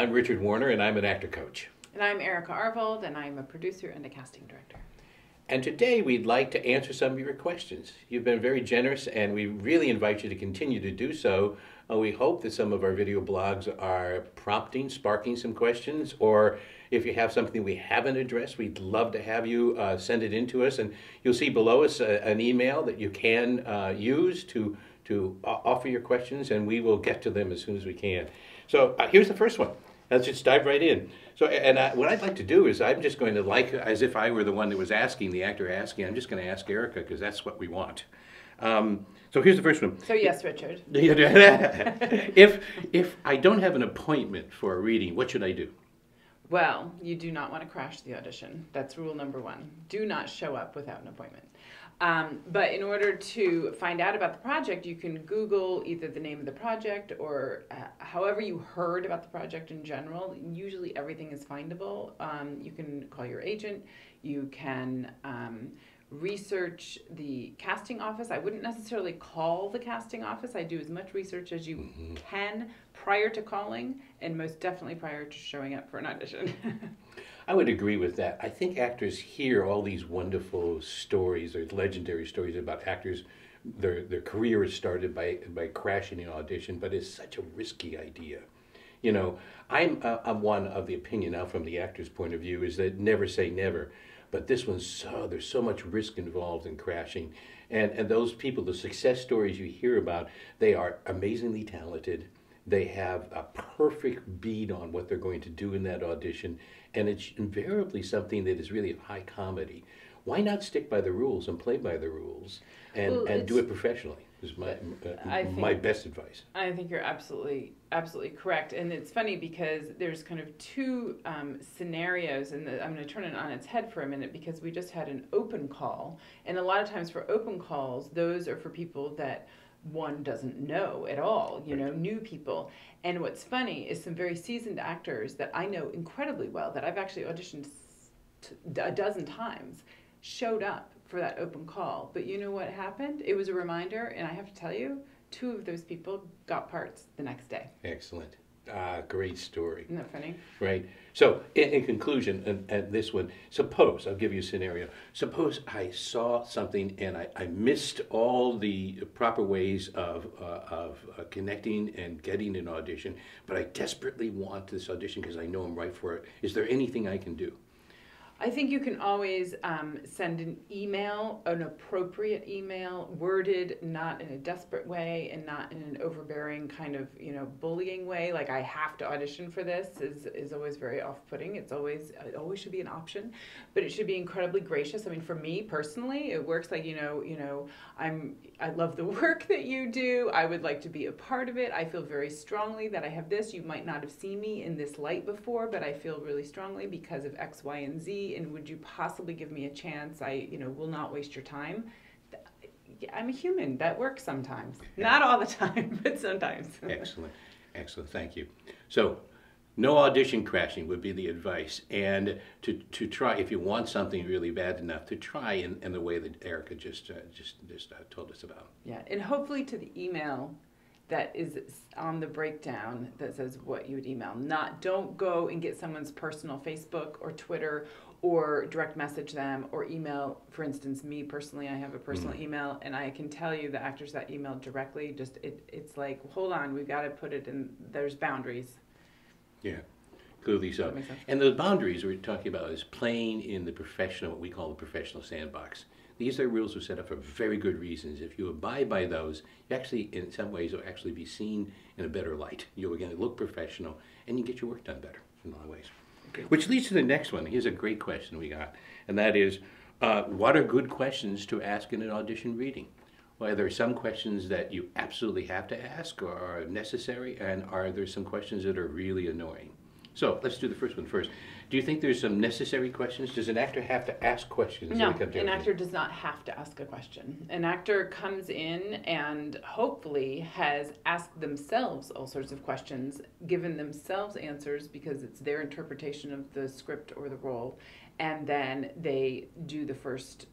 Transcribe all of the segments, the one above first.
I'm Richard Warner, and I'm an actor coach. And I'm Erica Arvold, and I'm a producer and a casting director. And today we'd like to answer some of your questions. You've been very generous, and we really invite you to continue to do so. We hope that some of our video blogs are prompting, sparking some questions, or if you have something we haven't addressed, we'd love to have you send it in to us. And you'll see below us an email that you can use to offer your questions, and we will get to them as soon as we can. So here's the first one. Let's just dive right in. So, what I'd like to do is I'm just going to, like as if I were the one that was asking, the actor asking, I'm just going to ask Erica because that's what we want. So here's the first one. So yes, Richard. If I don't have an appointment for a reading, what should I do? Well, you do not want to crash the audition. That's rule number one. Do not show up without an appointment. But in order to find out about the project, you can Google either the name of the project or however you heard about the project in general. Usually everything is findable. You can call your agent. You can research the casting office. I wouldn't necessarily call the casting office. I do as much research as you can prior to calling, and most definitely prior to showing up for an audition. I would agree with that. I think actors hear all these wonderful stories, or legendary stories about actors. Their career is started by crashing an audition, but it's such a risky idea. You know, I'm one of the opinion now from the actor's point of view is that never say never. But this one's there's so much risk involved in crashing. And those people, the success stories you hear about, they are amazingly talented. They have a perfect beat on what they're going to do in that audition. And it's invariably something that is really a high comedy. Why not stick by the rules and play by the rules and do it professionally is my best advice. I think you're absolutely correct. And it's funny because there's kind of two scenarios, and I'm going to turn it on its head for a minute because we just had an open call. And a lot of times for open calls, those are for people that one doesn't know at all, you know, new people. And what's funny is some very seasoned actors that I know incredibly well, that I've actually auditioned a dozen times, showed up for that open call. But you know what happened? It was a reminder, and I have to tell you, 2 of those people got parts the next day. Excellent. Great story. Isn't that funny? Right. So, in conclusion, and this one, suppose, I'll give you a scenario. Suppose I saw something and I missed all the proper ways of connecting and getting an audition, but I desperately want this audition because I know I'm right for it. Is there anything I can do? I think you can always send an email, an appropriate email, worded not in a desperate way and not in an overbearing kind of, you know, bullying way. Like I have to audition for this is always very off-putting. It always should be an option, but it should be incredibly gracious. I mean, for me personally, it works like, I love the work that you do. I would like to be a part of it. I feel very strongly that I have this. You might not have seen me in this light before, but I feel really strongly because of X, Y, and Z. And would you possibly give me a chance? I, will not waste your time. I'm a human. That works sometimes. Not all the time, but sometimes. Excellent. Excellent. Thank you. So, no audition crashing would be the advice. And to try, if you want something really bad enough, to try in the way that Erica just told us about. Yeah, and hopefully to the email that is on the breakdown that says what you would email. Don't go and get someone's personal Facebook or Twitter or direct message them or email. For instance, me personally, I have a personal email, and I can tell you the actors that emailed directly, it's like, hold on, we've got to put it in, there's boundaries. Yeah, clearly so. And the boundaries we're talking about is playing in the professional, what we call the professional sandbox. These are rules that are set up for very good reasons. If you abide by those, you actually, in some ways, will actually be seen in a better light. You'll again look professional, and you get your work done better in a lot of ways. Okay. Which leads to the next one. Here's a great question we got, and that is, what are good questions to ask in an audition reading? Well, there are some questions that you absolutely have to ask or are necessary, and are there some questions that are really annoying? So let's do the first one first. Do you think there's some necessary questions? Does an actor have to ask questions? No, an actor does not have to ask a question. An actor comes in and hopefully has asked themselves all sorts of questions, given themselves answers because it's their interpretation of the script or the role, and then they do the first,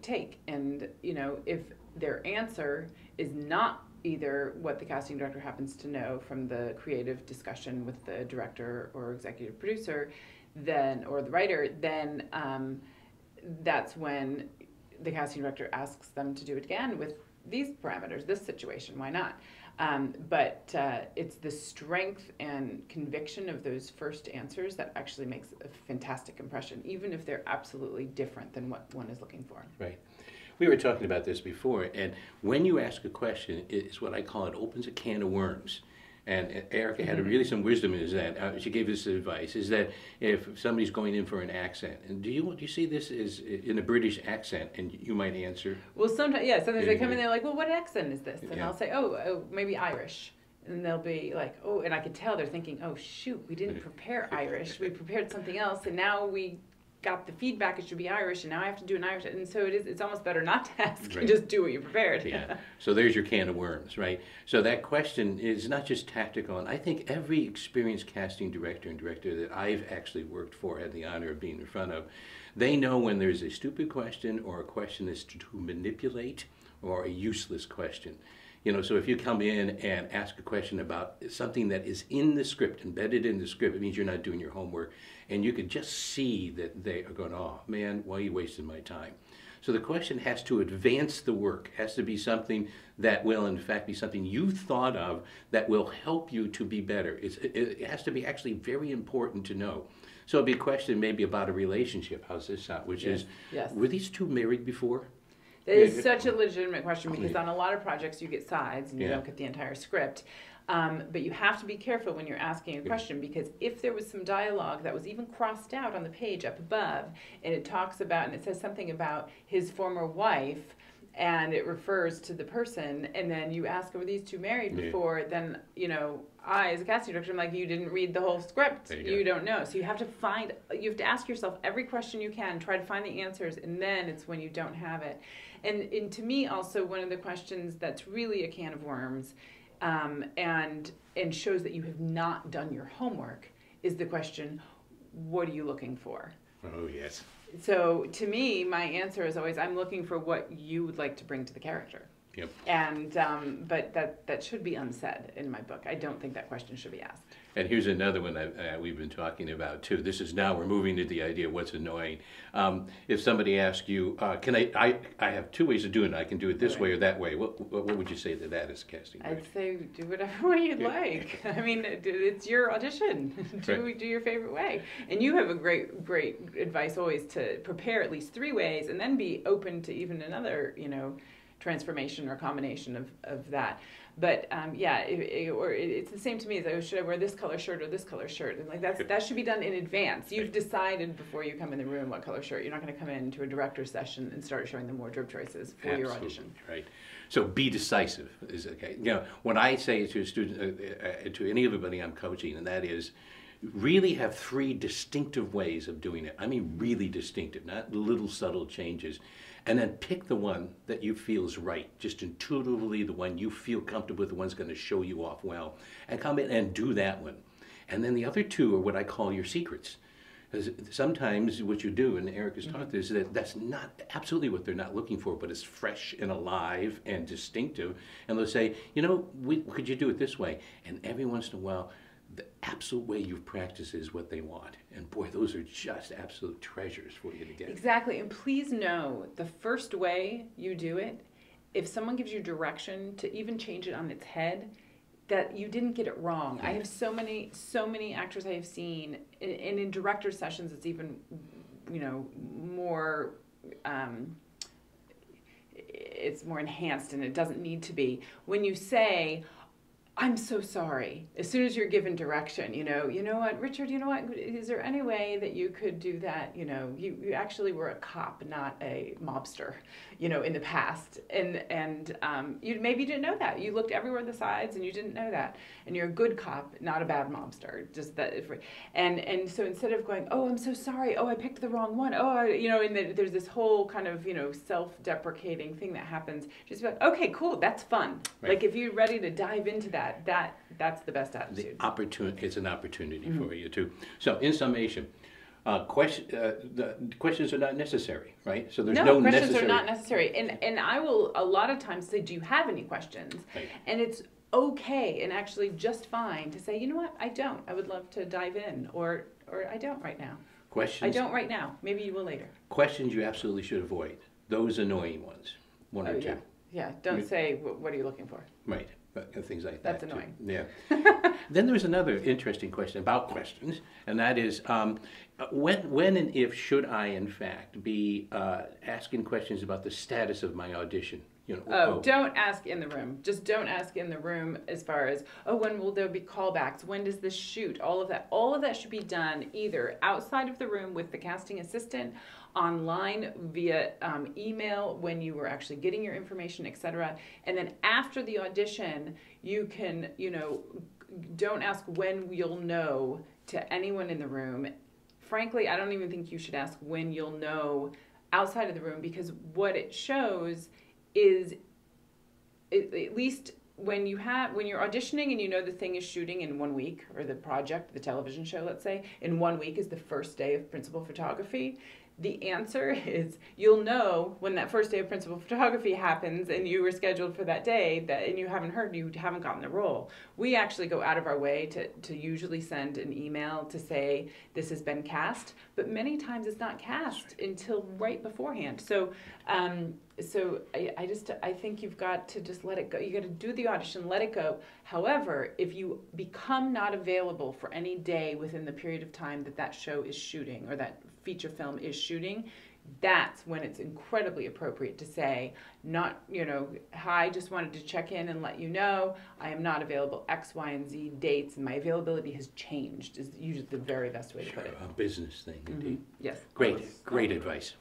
take. And, if their answer is not either what the casting director happens to know from the creative discussion with the director or executive producer, then, or the writer, then that's when the casting director asks them to do it again with these parameters, this situation, why not? But it's the strength and conviction of those first answers that actually makes a fantastic impression, even if they're absolutely different than what one is looking for. Right. We were talking about this before, and when you ask a question, it's what I call it opens a can of worms. And Erica had really some wisdom in that. She gave us advice, is that if somebody's going in for an accent, and do you see this as in a British accent, and you might answer? Well, sometimes they come in, they're like, well, what accent is this? And Yeah. I'll say, oh, maybe Irish. And they'll be like, oh, and I could tell they're thinking, oh, shoot, we didn't prepare Irish. We prepared something else, and now we got the feedback it should be Irish, and now I have to do an Irish, and so it's almost better not to ask and just do what you prepared. Yeah. So there's your can of worms, right? So that question is not just tactical, and I think every experienced casting director and director that I've actually worked for, had the honor of being in front of, they know when there's a stupid question or a question that's to manipulate or a useless question. You know, so if you come in and ask a question about something that is in the script, embedded in the script, it means you're not doing your homework, and you could just see that they are going, oh man, why are you wasting my time? So the question has to advance the work, has to be something that will in fact be something you thought of that will help you to be better. It has to be actually very important to know. So it'd be a question maybe about a relationship. How's this sound? Which is, were these two married before? That is such a legitimate question, because on a lot of projects you get sides and you don't get the entire script. But you have to be careful when you're asking a question, because if there was some dialogue that was even crossed out on the page up above, and it talks about, and it says something about his former wife, and it refers to the person, and then you ask, were these two married before, then, you know, I, as a casting director, I'm like, you didn't read the whole script. You don't know. So you have to ask yourself every question you can, try to find the answers, and then it's when you don't have it. And to me, also, one of the questions that's really a can of worms, and shows that you have not done your homework, is the question, what are you looking for? Oh, yes. So to me, my answer is always, I'm looking for what you would like to bring to the character. Yep. And but that should be unsaid in my book. I don't think that question should be asked. And here's another one we've been talking about too. This is now we're moving to the idea of what's annoying. If somebody asks you, can I have two ways of doing it. I can do it this way or that way. What would you say to that as casting? I'd say do whatever way you'd like. I mean, it's your audition. Do your favorite way. And you have a great advice always to prepare at least 3 ways, and then be open to even another, you know, transformation or combination of that. But it's the same to me as, oh, should I wear this color shirt or this color shirt? And like that should be done in advance. You've decided before you come in the room what color shirt. You're not going to come into a director's session and start showing them wardrobe choices for your audition. Right. So be decisive is okay. You know, when I say to a student, to anybody I'm coaching, and that is, really have 3 distinctive ways of doing it. I mean really distinctive, not little subtle changes. And then pick the one that you feel is right, just intuitively the one you feel comfortable with, the one's going to show you off well. And come in and do that one. And then the other 2 are what I call your secrets. Because sometimes what you do, and Erica's taught this, is that's not absolutely what they're not looking for, but it's fresh and alive and distinctive. And they'll say, you know, could you do it this way? And every once in a while, the absolute way you've practiced is what they want. And boy, those are just absolute treasures for you to get. Exactly. And please know, the first way you do it, if someone gives you direction to even change it on its head, that you didn't get it wrong. I have so many actors I have seen, and in director sessions, it's even, you know, more, it's more enhanced, and it doesn't need to be. When you say, I'm so sorry, as soon as you're given direction, you know what, Richard, you know what, is there any way that you could do that? You know, you actually were a cop, not a mobster, you know, in the past. And maybe you didn't know that. You looked everywhere on the sides and you didn't know that. And you're a good cop, not a bad mobster. Just that. And so instead of going, oh, I'm so sorry, oh, I picked the wrong one, oh, you know, and there's this whole kind of, you know, self-deprecating thing that happens. Just be like, okay, cool, that's fun. Right. Like if you're ready to dive into that, that's the best attitude. It's an opportunity for you too. So in summation, The questions are not necessary, right? So there's No, no questions necessary. are not necessary. And I will a lot of times say, do you have any questions? Right. And it's okay and actually just fine to say, you know what, I don't. I would love to dive in, or I don't right now. I Questions. don't right now. Maybe you will later. Questions you absolutely should avoid. Those annoying ones. One or Oh, two. yeah. Yeah, don't say, what are you looking for? Right. Things like That's that. annoying. Too. Yeah. Then there's another interesting question about questions, and that is when and if should I, in fact, be asking questions about the status of my audition? You know, Don't ask in the room. Just don't ask in the room as far as, when will there be callbacks? When does this shoot? All of that. All of that should be done either outside of the room with the casting assistant, online via email when you were actually getting your information, etc. And then after the audition, you can, don't ask when you'll know to anyone in the room. Frankly, I don't even think you should ask when you'll know outside of the room, because what it shows is, at least when you're auditioning and you know the thing is shooting in 1 week, or the project, the television show, let's say, in 1 week is the first day of principal photography. The answer is you'll know when that first day of principal photography happens and you were scheduled for that day and you haven't gotten the role. We actually go out of our way to usually send an email to say this has been cast, but many times it's not cast until right beforehand. So I think you've got to just let it go. You got to do the audition, let it go. However, if you become not available for any day within the period of time that show is shooting, or that feature film is shooting, that's when it's incredibly appropriate to say, hi, just wanted to check in and let you know I am not available X, Y, and Z dates, and my availability has changed, is usually the very best way to put it. A business thing, indeed. Yes. Great advice.